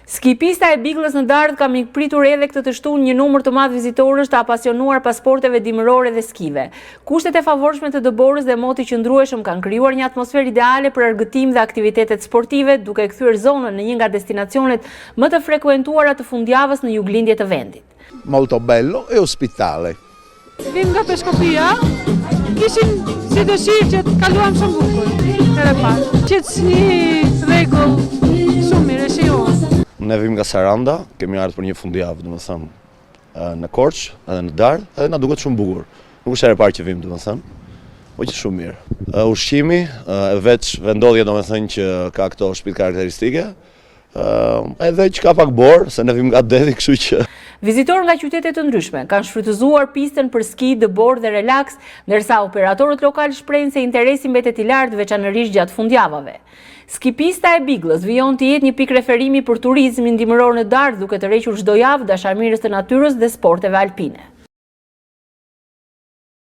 Skipista e Biglës në Dardhë ka mikpritur edhe këtë të shtunë një numër të madh vizitorësh të apasionuar pasporteve dimërore dhe skive. Kushtet e favorshme të dëborës dhe moti qëndrueshëm kanë krijuar një atmosferë ideale për argëtim dhe aktivitetet sportive, duke kthyer zonën në një nga destinacionet më të frekuentuara të fundjavës në juglindje të vendit. Molto bello e ospitale. Vim nga Peshkopia, kishim si dëshirë që të kaluam shumë bukur. Herë parë. Qetësi, rregull, shumë mirë, shijuar. Ne vim nga Saranda, kemi ardhur për një fundjavë, domethënë, në Korçë, edhe në Dardhë, edhe na duket shumë bukur. Nuk është herë e parë që vim, domethënë, po që shumë mirë. Ushqimi, veç vendodhja domethënë që ka këto shtëpi karakteristike, edhe që ka pak borë, se ne vim nga deti, kështu që... Vizitorë nga qytete të ndryshme kanë shfrytëzuar pistën për ski, dëbor dhe relaks, ndërsa operatorët lokal shprehin se interesi mbetet i lartë veçanërisht gjatë fundjavave. Skipista e Biglës vijon të jetë një pikë referimi për turizmin dimëror në Dardhë, duke tërhequr çdo javë dashamirës të natyrës dhe sporteve alpine.